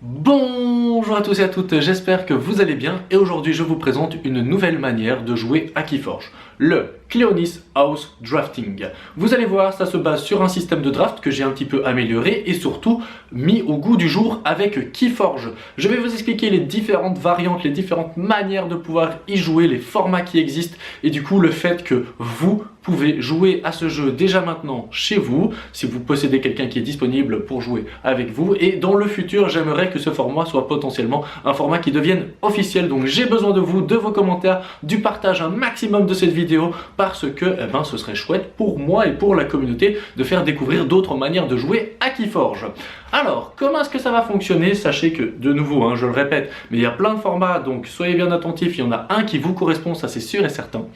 Bonjour à tous et à toutes, j'espère que vous allez bien et aujourd'hui je vous présente une nouvelle manière de jouer à Keyforge, le Cleonis House Drafting. Vous allez voir, ça se base sur un système de draft que j'ai un petit peu amélioré et surtout mis au goût du jour avec Keyforge. Je vais vous expliquer les différentes variantes, les différentes manières de pouvoir y jouer, les formats qui existent et du coup le fait que vous pouvez jouer à ce jeu déjà maintenant chez vous, si vous possédez quelqu'un qui est disponible pour jouer avec vous. Et dans le futur, j'aimerais que ce format soit potentiellement un format qui devienne officiel. Donc j'ai besoin de vous, de vos commentaires, du partage un maximum de cette vidéo parce que ce serait chouette pour moi et pour la communauté de faire découvrir d'autres manières de jouer à Keyforge. Alors, comment est-ce que ça va fonctionner? Sachez que, de nouveau, je le répète, mais il y a plein de formats, donc soyez bien attentifs, il y en a un qui vous correspond, ça c'est sûr et certain.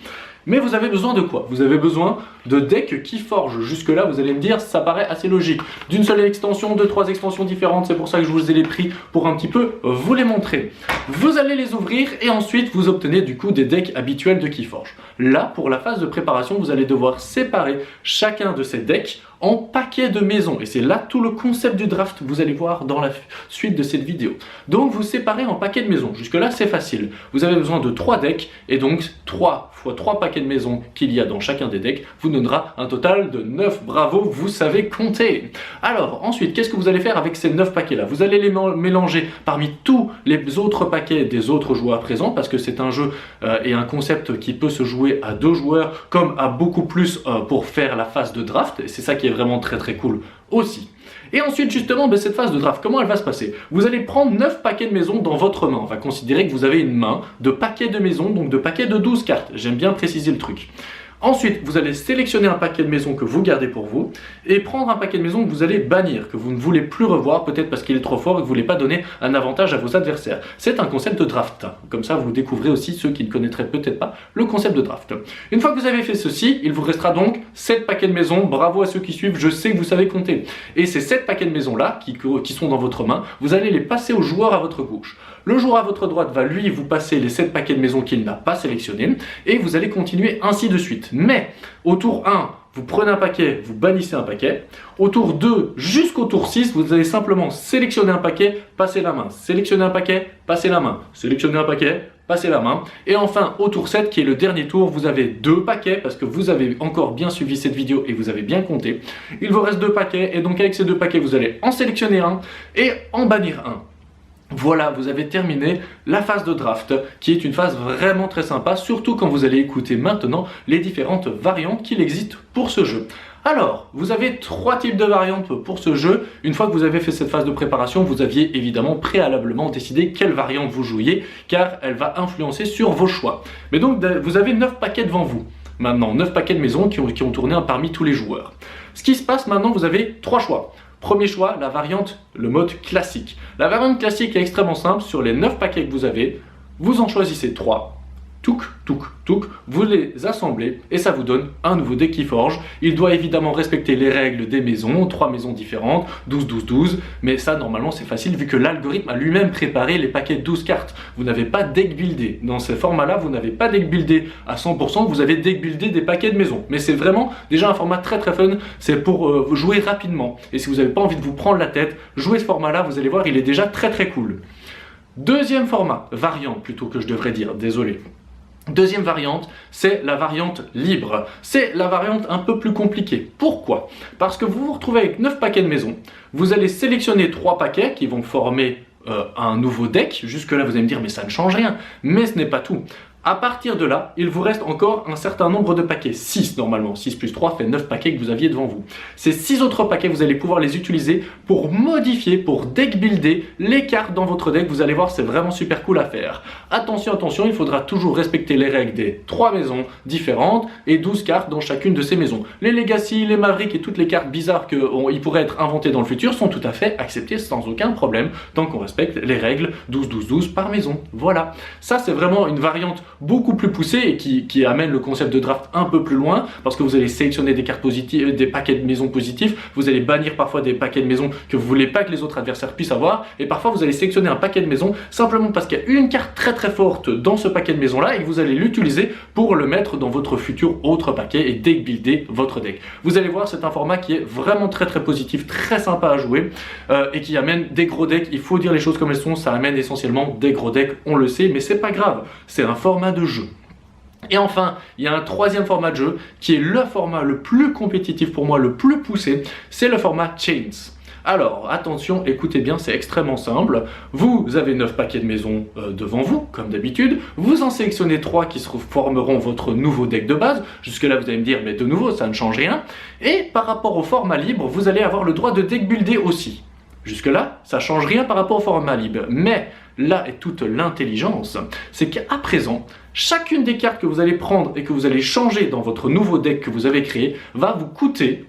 Mais vous avez besoin de quoi? Vous avez besoin de decks Keyforge. Jusque-là, vous allez me dire, ça paraît assez logique. D'une seule extension, de 3 extensions différentes, c'est pour ça que je vous ai les pris pour un petit peu vous les montrer. Vous allez les ouvrir et ensuite vous obtenez du coup des decks habituels de Keyforge. Là, pour la phase de préparation, vous allez devoir séparer chacun de ces decks en paquets de maisons. Et c'est là tout le concept du draft, vous allez voir dans la suite de cette vidéo. Donc vous séparez en paquets de maisons. Jusque-là, c'est facile. Vous avez besoin de 3 decks et donc 3 fois 3 paquets de maisons qu'il y a dans chacun des decks vous donnera un total de 9. Bravo, vous savez compter. Alors ensuite, qu'est-ce que vous allez faire avec ces 9 paquets là? Vous allez les mélanger parmi tous les autres paquets des autres joueurs présents parce que c'est un jeu et un concept qui peut se jouer à 2 joueurs comme à beaucoup plus pour faire la phase de draft, et c'est ça qui est vraiment très cool aussi. Et ensuite justement, cette phase de draft, comment elle va se passer? Vous allez prendre 9 paquets de maisons dans votre main. On va considérer que vous avez une main de paquets de maisons, donc de paquets de 12 cartes. J'aime bien préciser le truc. Ensuite, vous allez sélectionner un paquet de maisons que vous gardez pour vous et prendre un paquet de maisons que vous allez bannir, que vous ne voulez plus revoir, peut-être parce qu'il est trop fort et que vous ne voulez pas donner un avantage à vos adversaires. C'est un concept de draft. Comme ça, vous découvrez aussi ceux qui ne connaîtraient peut-être pas le concept de draft. Une fois que vous avez fait ceci, il vous restera donc 7 paquets de maisons. Bravo à ceux qui suivent, je sais que vous savez compter. Et ces 7 paquets de maisons-là, qui sont dans votre main, vous allez les passer au joueur à votre gauche. Le joueur à votre droite va lui vous passer les 7 paquets de maisons qu'il n'a pas sélectionnés et vous allez continuer ainsi de suite. Mais au tour 1, vous prenez un paquet, vous bannissez un paquet. Au tour 2 jusqu'au tour 6, vous allez simplement sélectionner un paquet, passer la main. Sélectionner un paquet, passer la main. Sélectionner un paquet, passer la main. Et enfin, au tour 7, qui est le dernier tour, vous avez 2 paquets, parce que vous avez encore bien suivi cette vidéo et vous avez bien compté. Il vous reste 2 paquets, et donc avec ces 2 paquets, vous allez en sélectionner un et en bannir un. Voilà, vous avez terminé la phase de draft, qui est une phase vraiment très sympa, surtout quand vous allez écouter maintenant les différentes variantes qu'il existe pour ce jeu. Alors, vous avez 3 types de variantes pour ce jeu. Une fois que vous avez fait cette phase de préparation, vous aviez évidemment préalablement décidé quelle variante vous jouiez, car elle va influencer sur vos choix. Mais donc, vous avez 9 paquets devant vous. Maintenant, 9 paquets de maisons qui ont tourné parmi tous les joueurs. Ce qui se passe maintenant, vous avez 3 choix. Premier choix, la variante, le mode classique. La variante classique est extrêmement simple. Sur les 9 paquets que vous avez, vous en choisissez 3. Touk, touk, touk, vous les assemblez et ça vous donne un nouveau deck Keyforge. Il doit évidemment respecter les règles des maisons, 3 maisons différentes, 12, 12, 12. Mais ça, normalement, c'est facile vu que l'algorithme a lui-même préparé les paquets de 12 cartes. Vous n'avez pas deck buildé. Dans ce format-là, vous n'avez pas deck buildé à 100%, vous avez deck buildé des paquets de maisons. Mais c'est vraiment déjà un format très fun. C'est pour jouer rapidement. Et si vous n'avez pas envie de vous prendre la tête, jouez ce format-là, vous allez voir, il est déjà très cool. Deuxième format, variante plutôt que je devrais dire, désolé. Deuxième variante, c'est la variante libre. C'est la variante un peu plus compliquée. Pourquoi? Parce que vous vous retrouvez avec 9 paquets de maisons. Vous allez sélectionner 3 paquets qui vont former un nouveau deck. Jusque-là, vous allez me dire, mais ça ne change rien. Mais ce n'est pas tout. À partir de là, il vous reste encore un certain nombre de paquets, 6 normalement, 6 plus 3 fait 9 paquets que vous aviez devant vous. Ces 6 autres paquets, vous allez pouvoir les utiliser pour modifier, pour deck builder les cartes dans votre deck. Vous allez voir, c'est vraiment super cool à faire. Attention, attention, il faudra toujours respecter les règles des 3 maisons différentes et 12 cartes dans chacune de ces maisons. Les Legacy, les Mavericks et toutes les cartes bizarres qui pourraient être inventées dans le futur sont tout à fait acceptées sans aucun problème, tant qu'on respecte les règles 12, 12, 12 par maison. Voilà, ça c'est vraiment une variante beaucoup plus poussé et qui amène le concept de draft un peu plus loin, parce que vous allez sélectionner des cartes positives, des paquets de maisons positifs, vous allez bannir parfois des paquets de maisons que vous voulez pas que les autres adversaires puissent avoir, et parfois vous allez sélectionner un paquet de maisons simplement parce qu'il y a une carte très très forte dans ce paquet de maisons là et que vous allez l'utiliser pour le mettre dans votre futur autre paquet et deck builder votre deck. Vous allez voir, c'est un format qui est vraiment très très positif, très sympa à jouer et qui amène des gros decks. Il faut dire les choses comme elles sont, ça amène essentiellement des gros decks, on le sait, mais c'est pas grave, c'est un format de jeu. Et enfin, il y a un troisième format de jeu qui est le format le plus compétitif pour moi, le plus poussé, c'est le format Chains. Alors, attention, écoutez bien, c'est extrêmement simple. Vous avez 9 paquets de maisons devant vous, comme d'habitude. Vous en sélectionnez 3 qui formeront votre nouveau deck de base. Jusque-là, vous allez me dire, mais de nouveau, ça ne change rien. Et par rapport au format libre, vous allez avoir le droit de deck builder aussi. Jusque-là, ça ne change rien par rapport au format libre. Mais là est toute l'intelligence, c'est qu'à présent, chacune des cartes que vous allez prendre et que vous allez changer dans votre nouveau deck que vous avez créé va vous coûter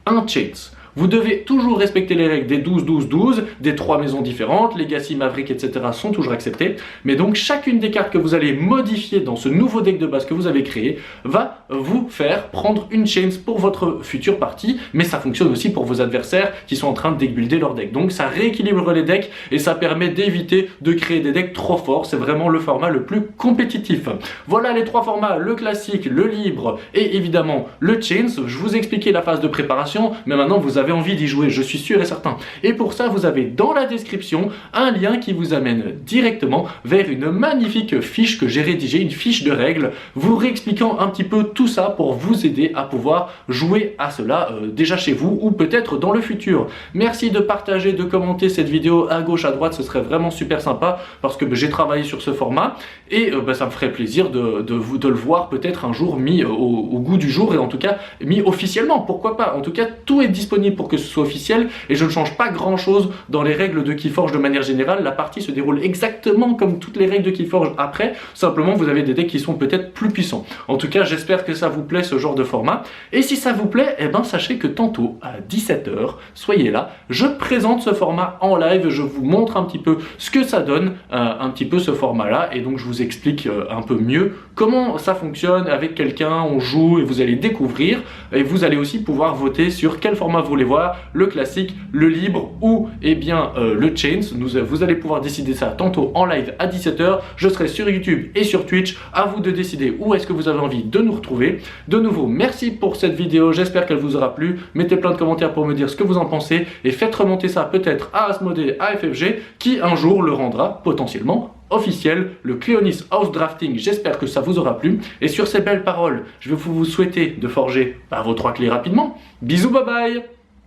un Chains. Vous devez toujours respecter les règles des 12-12-12, des 3 maisons différentes, Legacy, Maverick, etc. sont toujours acceptées. Mais donc chacune des cartes que vous allez modifier dans ce nouveau deck de base que vous avez créé va vous faire prendre une Chains pour votre future partie. Mais ça fonctionne aussi pour vos adversaires qui sont en train de deck builder leur deck. Donc ça rééquilibre les decks et ça permet d'éviter de créer des decks trop forts. C'est vraiment le format le plus compétitif. Voilà les 3 formats, le classique, le libre et évidemment le Chains. Je vous ai expliqué la phase de préparation, mais maintenant vous avez envie d'y jouer, je suis sûr et certain. Et pour ça, vous avez dans la description un lien qui vous amène directement vers une magnifique fiche que j'ai rédigée, une fiche de règles, vous réexpliquant un petit peu tout ça pour vous aider à pouvoir jouer à cela déjà chez vous ou peut-être dans le futur. Merci de partager, de commenter cette vidéo à gauche, à droite, ce serait vraiment super sympa parce que j'ai travaillé sur ce format et ça me ferait plaisir de le voir peut-être un jour mis au goût du jour et en tout cas mis officiellement, pourquoi pas. En tout cas, tout est disponible pour que ce soit officiel et je ne change pas grand chose dans les règles de Keyforge de manière générale. La partie se déroule exactement comme toutes les règles de Keyforge après, simplement vous avez des decks qui sont peut-être plus puissants. En tout cas, j'espère que ça vous plaît ce genre de format et si ça vous plaît, eh ben, sachez que tantôt à 17 h, soyez là, je présente ce format en live, je vous montre un petit peu ce que ça donne, un petit peu ce format là et donc je vous explique un peu mieux comment ça fonctionne avec quelqu'un, on joue et vous allez découvrir et vous allez aussi pouvoir voter sur quel format vous voulez voir, le classique, le libre ou eh bien le Chains. Vous allez pouvoir décider ça tantôt en live à 17 h. Je serai sur YouTube et sur Twitch. À vous de décider où est-ce que vous avez envie de nous retrouver. De nouveau, merci pour cette vidéo. J'espère qu'elle vous aura plu. Mettez plein de commentaires pour me dire ce que vous en pensez et faites remonter ça peut-être à Asmodée, à FFG qui un jour le rendra potentiellement officiel, le Cleonis House Drafting. J'espère que ça vous aura plu. Et sur ces belles paroles, je vais vous souhaiter de forger vos 3 clés rapidement. Bisous, bye bye!